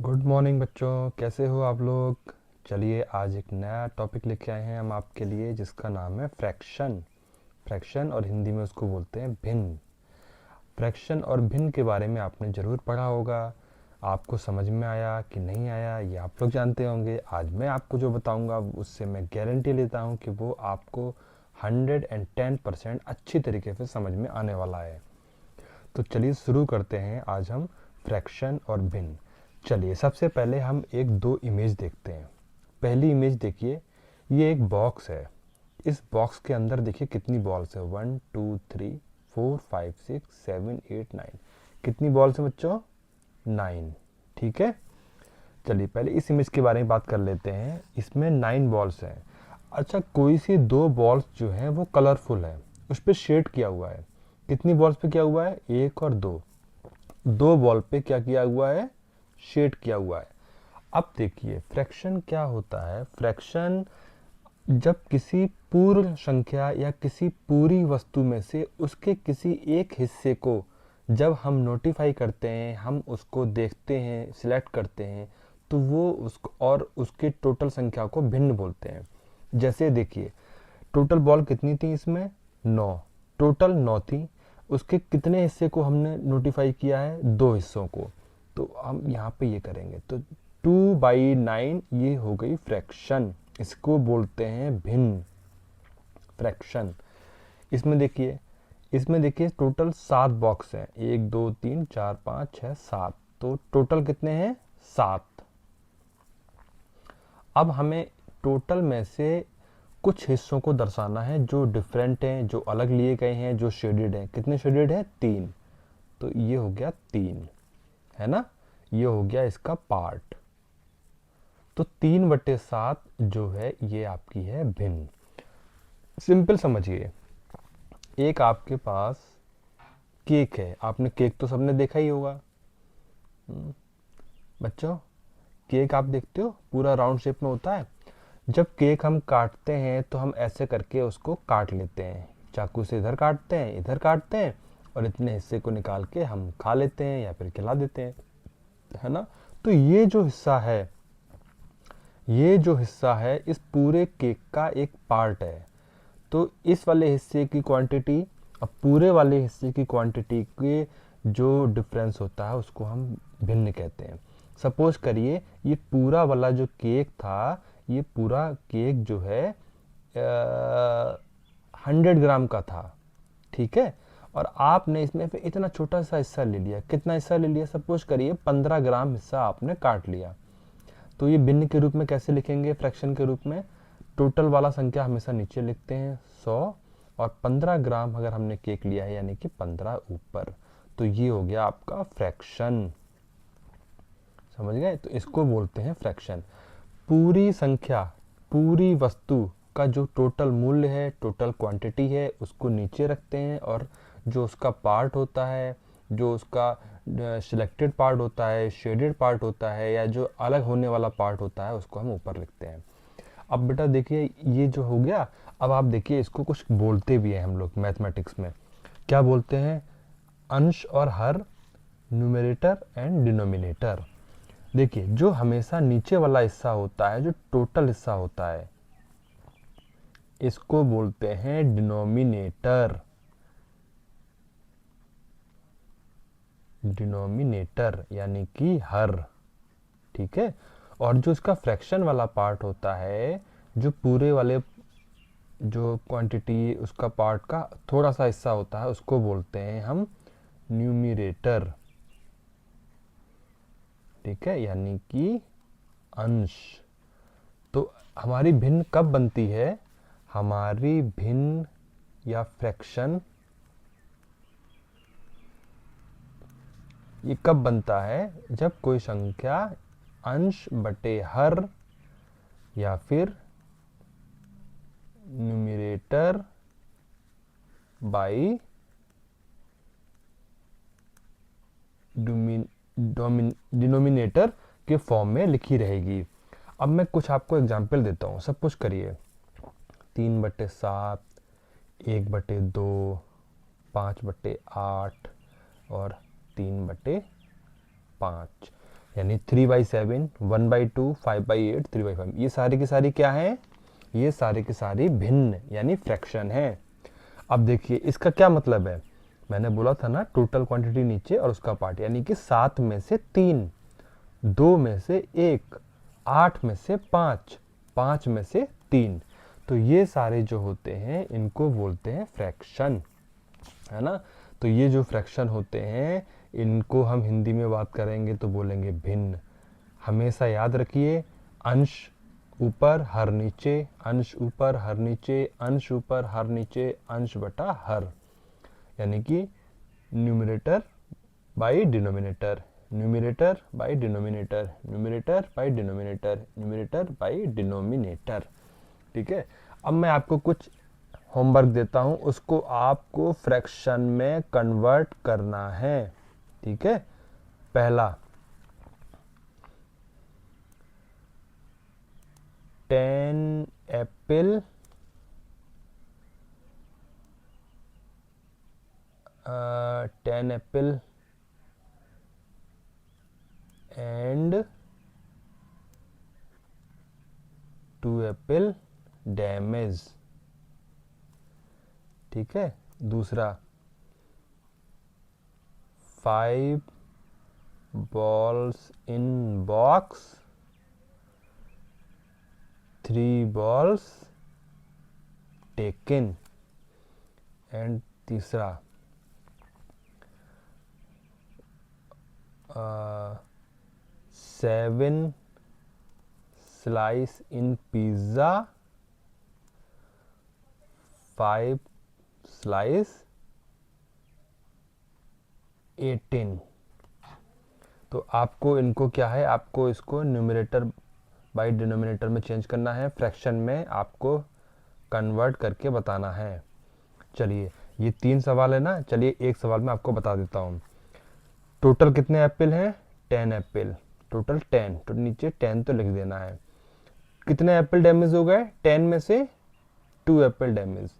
Good morning बच्चों, कैसे हो आप लोग। चलिए आज एक नया टॉपिक लेके आए हैं हम आपके लिए, जिसका नाम है फ्रैक्शन। फ्रैक्शन और हिंदी में उसको बोलते हैं भिन्न। फ्रैक्शन और भिन्न के बारे में आपने ज़रूर पढ़ा होगा। आपको समझ में आया कि नहीं आया ये आप लोग जानते होंगे। आज मैं आपको जो बताऊंगा उससे मैं गारंटी लेता हूं कि वो आपको 110% अच्छी तरीके से समझ में आने वाला है। तो चलिए शुरू करते हैं आज हम फ्रैक्शन और भिन्न। चलिए सबसे पहले हम एक दो इमेज देखते हैं। पहली इमेज देखिए, ये एक बॉक्स है। इस बॉक्स के अंदर देखिए कितनी बॉल्स है, 1 2 3 4 5 6 7 8 9। कितनी बॉल्स है बच्चों? 9। ठीक है। चलिए पहले इस इमेज के बारे में बात कर लेते हैं। इसमें 9 बॉल्स हैं। अच्छा, कोई सी दो बॉल्स जो हैं वो कलरफुल है, उस पर शेड किया हुआ है। कितनी बॉल्स पे क्या हुआ है? एक और दो। दो बॉल पे क्या किया हुआ है? शेड किया हुआ है। अब देखिए फ्रैक्शन क्या होता है। फ्रैक्शन जब किसी पूर्ण संख्या या किसी पूरी वस्तु में से उसके किसी एक हिस्से को जब हम नोटिफाई करते हैं, हम उसको देखते हैं, सिलेक्ट करते हैं, तो वो उसको और उसके टोटल संख्या को भिन्न बोलते हैं। जैसे देखिए, टोटल बॉल कितनी थी इसमें? 9। टोटल 9 थी। उसके कितने हिस्से को हमने नोटिफाई किया है? दो हिस्सों को। तो हम यहाँ पे ये करेंगे तो 2/9 ये हो गई फ्रैक्शन। इसको बोलते हैं भिन्न फ्रैक्शन। इसमें देखिए टोटल 7 बॉक्स हैं। 1 2 3 4 5 6 7। तो टोटल कितने हैं? 7। अब हमें टोटल में से कुछ हिस्सों को दर्शाना है जो डिफरेंट हैं, जो अलग लिए गए हैं, जो शेडेड हैं। कितने शेडेड हैं? 3। तो ये हो गया 3, है ना। ये हो गया इसका पार्ट। तो 3/7 जो है ये आपकी है भिन्न। सिंपल समझिए, एक आपके पास केक है। आपने केक तो सबने देखा ही होगा। बच्चों, केक आप देखते हो पूरा राउंड शेप में होता है। जब केक हम काटते हैं तो हम ऐसे करके उसको काट लेते हैं। चाकू से इधर काटते हैं, इधर काटते हैं, और इतने हिस्से को निकाल के हम खा लेते हैं या फिर खिला देते हैं, है ना। तो ये जो हिस्सा है इस पूरे केक का एक पार्ट है। तो इस वाले हिस्से की क्वांटिटी और पूरे वाले हिस्से की क्वांटिटी के जो डिफरेंस होता है उसको हम भिन्न कहते हैं। सपोज करिए ये पूरा वाला जो केक था, ये पूरा केक जो है 100 ग्राम का था। ठीक है। और आपने इसमें फिर इतना छोटा सा हिस्सा ले लिया। कितना हिस्सा ले लिया? सपोज करिए 15 ग्राम हिस्सा आपने काट लिया। तो ये भिन्न के रूप में कैसे लिखेंगे? फ्रैक्शन के रूप में टोटल वाला संख्या हमेशा नीचे लिखते हैं 100, और 15 ग्राम अगर हमने केक लिया है यानी कि 15 ऊपर। तो ये हो गया आपका फ्रैक्शन। समझ गए? तो इसको बोलते हैं फ्रैक्शन। पूरी संख्या, पूरी वस्तु का जो टोटल मूल्य है, टोटल क्वांटिटी है, उसको नीचे रखते हैं, और जो उसका पार्ट होता है, जो उसका सिलेक्टेड पार्ट होता है, शेडेड पार्ट होता है, या जो अलग होने वाला पार्ट होता है, उसको हम ऊपर लिखते हैं। अब बेटा देखिए ये जो हो गया। अब आप देखिए इसको कुछ बोलते भी हैं हम लोग मैथमेटिक्स में। क्या बोलते हैं? अंश और हर, न्यूमरेटर एंड डिनोमिनेटर। देखिए जो हमेशा नीचे वाला हिस्सा होता है, जो टोटल हिस्सा होता है, इसको बोलते हैं डिनोमिनेटर। डिनोमिनेटर यानी कि हर। ठीक है। और जो इसका फ्रैक्शन वाला पार्ट होता है, जो पूरे वाले जो क्वांटिटी उसका पार्ट का थोड़ा सा हिस्सा होता है, उसको बोलते हैं हम न्यूमरेटर। ठीक है, यानी कि अंश। तो हमारी भिन्न कब बनती है? हमारी भिन्न या फ्रैक्शन ये कब बनता है? जब कोई संख्या अंश बटे हर या फिर न्यूमरेटर बाई डिनोमिनेटर के फॉर्म में लिखी रहेगी। अब मैं कुछ आपको एग्जाम्पल देता हूँ। सब कुछ करिए, 3/7, 1/2, 5/8 और 3/5। यानी 3/7, 1/2, 5/8, 3/5, ये सारी की सारी क्या है, ये सारी की सारी भिन्न यानी फ्रैक्शन है। अब देखिए इसका क्या मतलब है, मैंने बोला था ना टोटल क्वांटिटी नीचे और उसका पार्ट, यानी कि 7 में से 3, 2 में से 1, 8 में से 5, 5 में से 3, तो ये सारे जो होते हैं इनको बोलते हैं फ्रैक्शन, है ना। तो ये जो फ्रैक्शन होते हैं इनको हम हिंदी में बात करेंगे तो बोलेंगे भिन्न। हमेशा याद रखिए, अंश ऊपर हर नीचे, अंश ऊपर हर नीचे, अंश ऊपर हर नीचे, अंश बटा हर, यानी कि numerator by denominator, numerator by denominator, numerator by denominator, numerator by denominator. ठीक है, अब मैं आपको कुछ होमवर्क देता हूं, उसको आपको फ्रैक्शन में कन्वर्ट करना है। ठीक है, पहला 10 Apple 10 Apple and 2 Apple damage. ठीक है, दूसरा 5 balls in box, 3 balls taken, and तीसरा 7 slice in pizza, 5 slice 18। तो आपको इनको क्या है, आपको इसको न्यूमरेटर बाई डिनोमिनेटर में चेंज करना है, फ्रैक्शन में आपको कन्वर्ट करके बताना है। चलिए ये 3 सवाल है ना, चलिए एक सवाल मैं आपको बता देता हूँ। टोटल कितने एप्पल हैं, 10 एप्पल, टोटल 10, तो नीचे 10 तो लिख देना है। कितने एप्पल डैमेज हो गए, 10 में से 2 एप्पल डैमेज,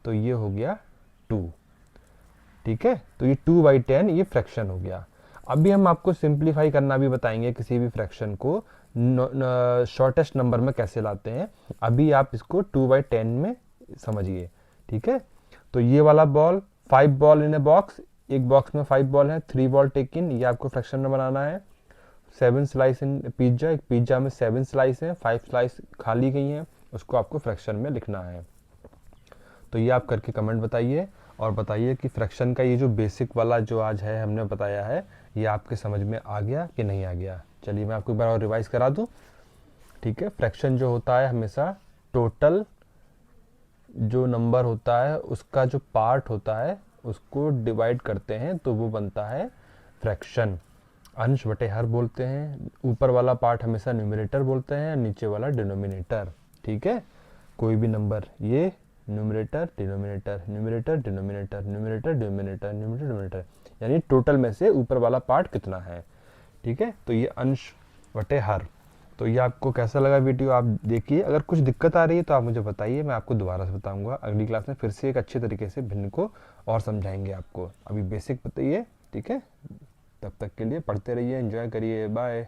तो ये हो गया 2। ठीक है, तो ये 2/10 ये फ्रैक्शन हो गया। अभी हम आपको सिंप्लीफाई करना भी बताएंगे, किसी भी फ्रैक्शन को शॉर्टेस्ट नंबर में कैसे लाते हैं, अभी आप इसको 2/10 में समझिए। ठीक है, तो ये वाला ball, 5 ball in a box, एक बॉक्स में 5 बॉल है, 3 बॉल टेकिन, ये आपको फ्रैक्शन में बनाना है। 7 स्लाइस इन पिज्जा, एक पिज्जा में 7 स्लाइस हैं, 5 स्लाइस खाली गई हैं, उसको आपको फ्रैक्शन में लिखना है। तो ये आप करके कमेंट बताइए और बताइए कि फ्रैक्शन का ये जो बेसिक वाला जो आज है हमने बताया है, ये आपके समझ में आ गया कि नहीं आ गया। चलिए मैं आपको एक बार और रिवाइज करा दूं। ठीक है, फ्रैक्शन जो होता है हमेशा टोटल जो नंबर होता है उसका जो पार्ट होता है उसको डिवाइड करते हैं तो वो बनता है फ्रैक्शन। अंश बटे हर बोलते हैं, ऊपर वाला पार्ट हमेशा न्यूमरेटर बोलते हैं, नीचे वाला डिनोमिनेटर। ठीक है, कोई भी नंबर, ये numerator denominator, numerator denominator, numerator denominator, numerator denominator, यानी टोटल में से ऊपर वाला पार्ट कितना है। ठीक है, तो ये अंश बटे हर। तो ये आपको कैसा लगा वीडियो आप देखिए, अगर कुछ दिक्कत आ रही है तो आप मुझे बताइए, मैं आपको दोबारा से बताऊंगा। अगली क्लास में फिर से एक अच्छे तरीके से भिन्न को और समझाएंगे आपको। अभी बेसिक बताइए। ठीक है, तब तक के लिए पढ़ते रहिए, एंजॉय करिए, बाय।